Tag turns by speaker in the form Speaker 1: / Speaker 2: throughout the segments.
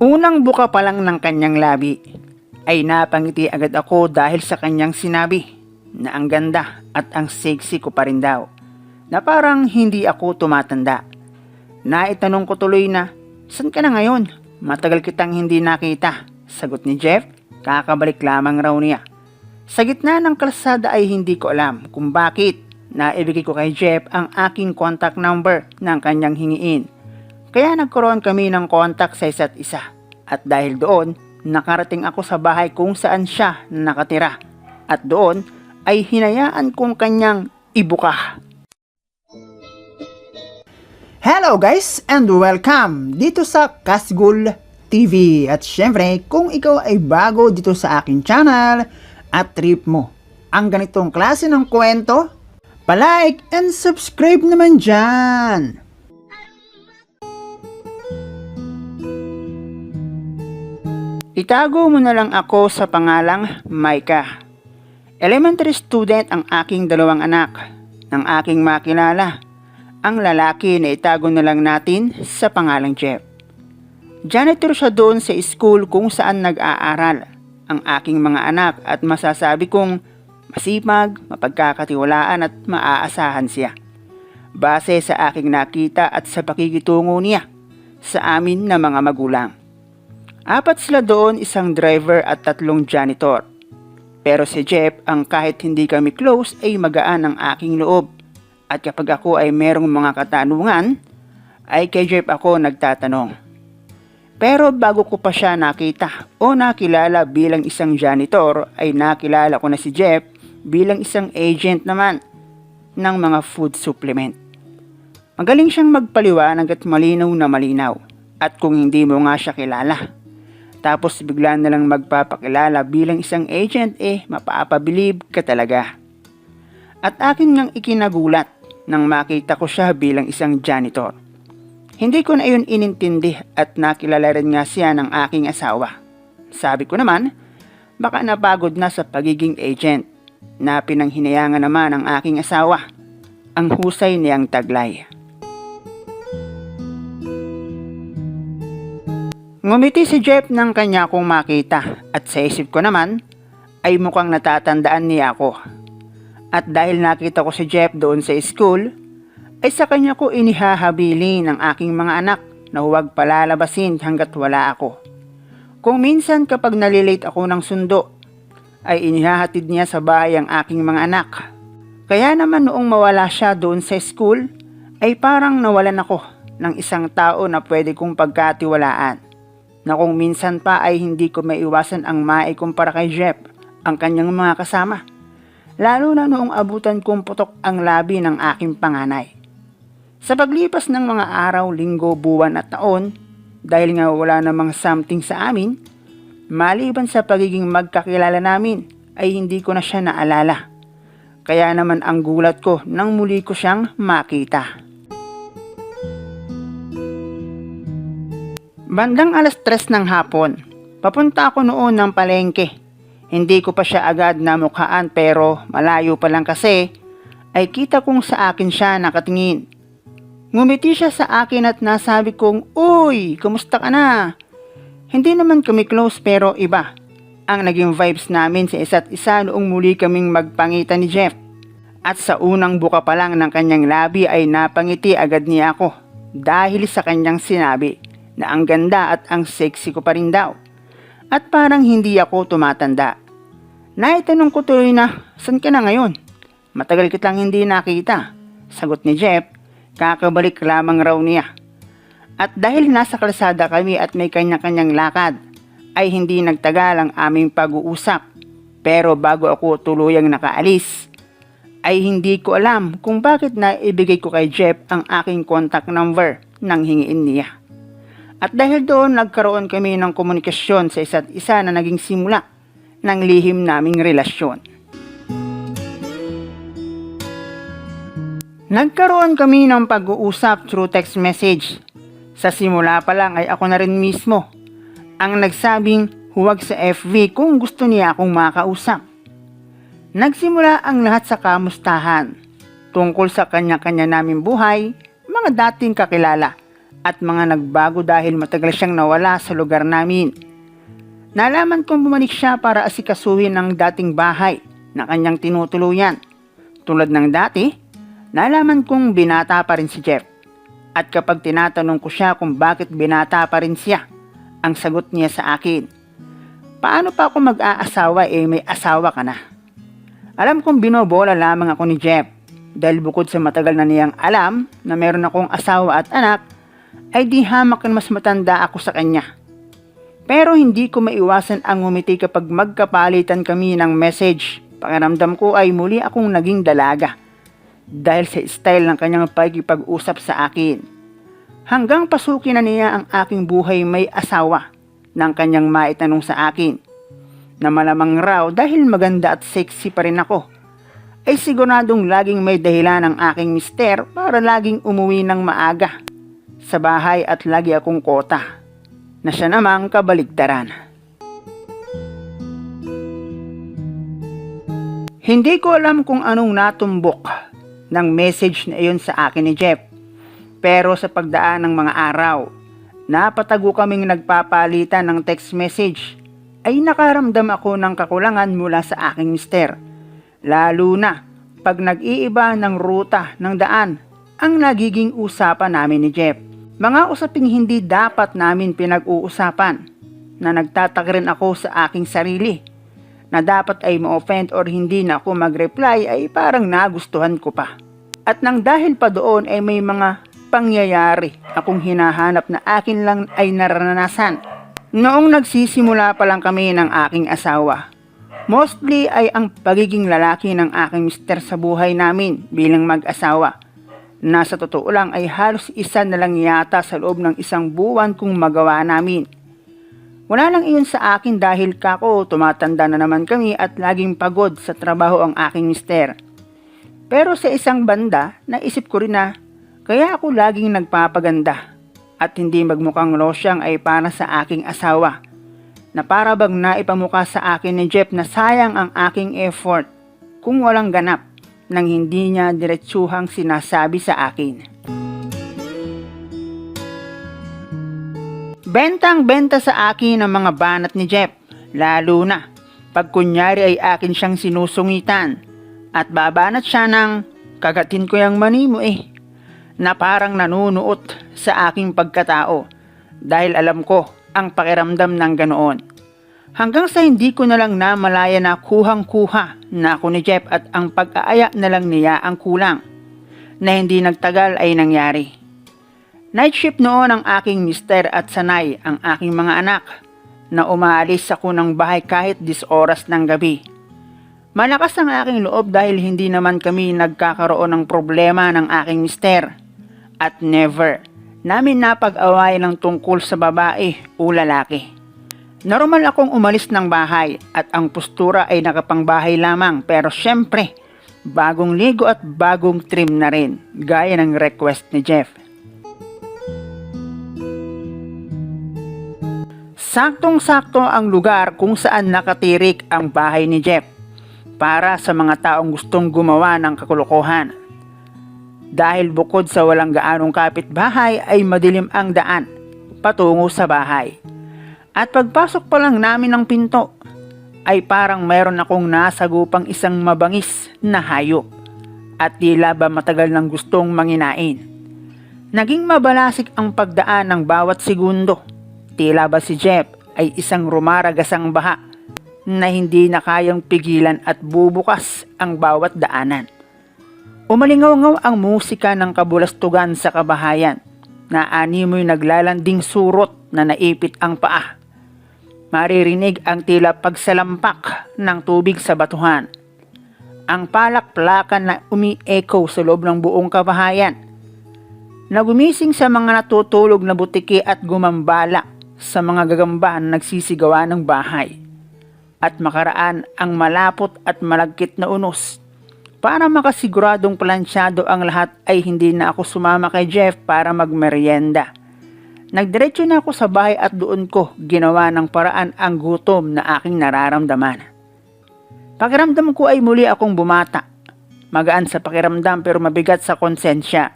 Speaker 1: Unang buka pa lang ng kanyang labi ay napangiti agad ako dahil sa kanyang sinabi na ang ganda at ang sexy ko pa rin daw, na parang hindi ako tumatanda. Naitanong ko tuloy na, "San ka na ngayon? Matagal kitang hindi nakita." Sagot ni Jeff, kakabalik lamang raw niya. Sa gitna ng kalsada ay hindi ko alam kung bakit naibigay ko kay Jeff ang aking contact number ng kanyang hingiin. Kaya nagkaroon kami ng contact sa isa't isa. At dahil doon, nakarating ako sa bahay kung saan siya nakatira. At doon ay hinayaan kong kanyang ibuka. Hello guys and welcome dito sa Kasgul TV. At syempre, kung ikaw ay bago dito sa aking channel at trip mo ang ganitong klase ng kwento, palike and subscribe naman dyan. Itago mo na lang ako sa pangalang Micah. Elementary student ang aking dalawang anak. Ng aking makilala, ang lalaki na itago na lang natin sa pangalang Jeff. Janitor siya doon sa school kung saan nag-aaral ang aking mga anak at masasabi kong masipag, mapagkakatiwalaan at maaasahan siya. Base sa aking nakita at sa pakikitungo niya sa amin na mga magulang. 4 sila doon, isang driver at 3 janitor. Pero si Jeff ang kahit hindi kami close ay magaan ang aking loob. At kapag ako ay merong mga katanungan, ay kay Jeff ako nagtatanong. Pero bago ko pa siya nakita o nakilala bilang isang janitor, ay nakilala ko na si Jeff bilang isang agent naman ng mga food supplement. Magaling siyang magpaliwanag at malinaw na malinaw. At kung hindi mo nga siya kilala, tapos bigla na lang magpapakilala bilang isang agent, mapapabilib ka talaga. At akin ngang ikinagulat nang makita ko siya bilang isang janitor. Hindi ko na iyon inintindi at nakilala rin nga siya ng aking asawa. Sabi ko naman, baka napagod na sa pagiging agent, na pinanghinayangan naman ng aking asawa. Ang husay niyang taglay. Ngumiti si Jeff nang kanya akong makita at sa isip ko naman ay mukhang natatandaan niya ako. At dahil nakita ko si Jeff doon sa school, ay sa kanya ko inihahabili ng aking mga anak na huwag palalabasin hanggat wala ako. Kung minsan kapag nalilate ako ng sundo, ay inihahatid niya sa bahay ang aking mga anak. Kaya naman noong mawala siya doon sa school, ay parang nawalan ako ng isang tao na pwede kong pagkatiwalaan. Na kung minsan pa ay hindi ko maiwasan ang maikumpara kay Jeff ang kanyang mga kasama. Lalo na noong abutan kong putok ang labi ng aking panganay. Sa paglipas ng mga araw, linggo, buwan at taon, dahil nga wala namang something sa amin, maliban sa pagiging magkakilala namin, ay hindi ko na siya naalala. Kaya naman ang gulat ko nang muli ko siyang makita. Bandang 3:00 ng hapon, papunta ako noon ng palengke. Hindi ko pa siya agad namukhaan pero malayo pa lang kasi ay kita kong sa akin siya nakatingin. Ngumiti siya sa akin at nasabi kong, "Uy, kumusta ka na?" Hindi naman kami close pero iba ang naging vibes namin sa isa't isa noong muli kaming magpangita ni Jeff. At sa unang buka pa lang ng kanyang labi ay napangiti agad niya ako dahil sa kanyang sinabi na ang ganda at ang sexy ko pa rin daw. At parang hindi ako tumatanda. Naitanong ko tuloy na, "San ka na ngayon? Matagal kitang hindi nakita." Sagot ni Jeff, kakabalik lamang raw niya. At dahil nasa kalsada kami at may kanya-kanyang lakad, ay hindi nagtagal ang aming pag-uusap. Pero bago ako tuluyang nakaalis, ay hindi ko alam kung bakit naibigay ko kay Jeff ang aking contact number nang hingiin niya. At dahil doon nagkaroon kami ng komunikasyon sa isa't isa na naging simula ng lihim naming relasyon. Nagkaroon kami ng pag-uusap through text message. Sa simula pa lang ay ako na rin mismo ang nagsabing huwag sa FB kung gusto niya akong makausap. Nagsimula ang lahat sa kamustahan tungkol sa kanya-kanya naming buhay, mga dating kakilala at mga nagbago dahil matagal siyang nawala sa lugar namin. Nalaman kong bumalik siya para asikasuhin ang dating bahay na kanyang tinutuluyan. Tulad ng dati, nalaman kong binata pa rin si Jeff. At kapag tinatanong ko siya kung bakit binata pa rin siya, ang sagot niya sa akin, "Paano pa ako mag-aasawa may asawa ka na?" Alam kong binobola lamang ako ni Jeff dahil bukod sa matagal na niyang alam na meron akong asawa at anak, ay di hamak na mas matanda ako sa kanya. Pero hindi ko maiwasan ang ngumiti kapag magkapalitan kami ng message. Pakiramdam ko ay muli akong naging dalaga dahil sa style ng kanyang pagkipag-usap sa akin. Hanggang pasukin na niya ang aking buhay may asawa nang kanyang maitanong sa akin na malamang raw dahil maganda at sexy pa rin ako, ay siguradong laging may dahilan ang aking mister para laging umuwi ng maaga sa bahay at lagi akong kota na siya namang kabaligtaran. Hindi ko alam kung anong natumbok ng message na iyon sa akin ni Jeff. Pero sa pagdaan ng mga araw, napatago kaming nagpapalitan ng text message, ay nakaramdam ako ng kakulangan mula sa aking mister. Lalo na pag nag-iiba ng ruta ng daan ang nagiging usapan namin ni Jeff. Mga usaping hindi dapat namin pinag-uusapan na nagtataka rin ako sa aking sarili na dapat ay ma-offend or hindi na ako mag-reply ay parang nagustuhan ko pa. At nang dahil pa doon ay may mga pangyayari akong hinahanap na akin lang ay naranasan. Noong nagsisimula pa lang kami ng aking asawa, mostly ay ang pagiging lalaki ng aking mister sa buhay namin bilang mag-asawa. Nasa totoo lang ay halos isa na lang yata sa loob ng isang buwan kung magawa namin. Wala lang iyon sa akin dahil kako tumatanda na naman kami at laging pagod sa trabaho ang aking mister. Pero sa isang banda, naisip ko rin na kaya ako laging nagpapaganda at hindi magmukhang losyang ay para sa aking asawa. Na para bang naipamukha sa akin ni Jeff na sayang ang aking effort kung walang ganap nang hindi niya diretsuhang sinasabi sa akin. Bentang-benta sa akin ang mga banat ni Jeff, lalo na pag kunyari ay akin siyang sinusungitan at babanat siya ng "Kagatin ko yung mani mo na parang nanunuot sa aking pagkatao dahil alam ko ang pakiramdam ng ganoon. Hanggang sa hindi ko na lang namalaya na kuhang-kuha na ako ni Jeff at ang pag-aaya na lang niya ang kulang na hindi nagtagal ay nangyari. Night shift noon ang aking mister at sanay ang aking mga anak na umaalis ako ng bahay kahit 10 oras ng gabi. Malakas ang aking loob dahil hindi naman kami nagkakaroon ng problema ng aking mister at never namin napag-away ng tungkol sa babae o lalaki. Normal akong umalis ng bahay at ang postura ay nakapangbahay lamang pero syempre bagong ligo at bagong trim na rin gaya ng request ni Jeff. Saktong-sakto ang lugar kung saan nakatirik ang bahay ni Jeff para sa mga taong gustong gumawa ng kakulukuhan. Dahil bukod sa walang gaanong kapitbahay ay madilim ang daan patungo sa bahay. At pagpasok pa lang namin ng pinto ay parang mayroon akong nasagupang isang mabangis na hayop at tila ba matagal nang gustong manginain. Naging mabalasik ang pagdaan ng bawat segundo. Tila ba si Jeff ay isang rumaragasang baha na hindi na kayang pigilan at bubukas ang bawat daanan. Umalingaw-ngaw ang musika ng kabulastugan sa kabahayan na animoy naglalanding surot na naipit ang paa. Maririnig ang tila pagsalampak ng tubig sa batuhan. Ang palakplakan na umi-echo sa loob ng buong kabahayan. Nagumising sa mga natutulog na butiki at gumambala sa mga gagamba na nagsisigawa ng bahay. At makaraan ang malapot at malagkit na unos. Para makasiguradong plansyado ang lahat ay hindi na ako sumama kay Jeff para magmerienda. Nagdiretso na ako sa bahay at doon ko ginawa ng paraan ang gutom na aking nararamdaman. Pakiramdam ko ay muli akong bumata. Magaan sa pakiramdam pero mabigat sa konsensya.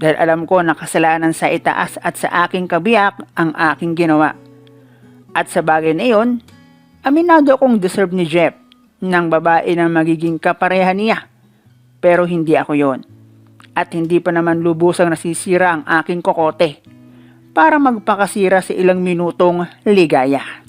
Speaker 1: dahil alam ko na kasalanan sa itaas at sa aking kabiyak ang aking ginawa. At sa bagay na iyon, aminado akong deserve ni Jeff ng babae na magiging kapareha niya. Pero hindi ako yon. At hindi pa naman lubusang nasisira ang aking kokote para magpakasira sa ilang minutong ligaya.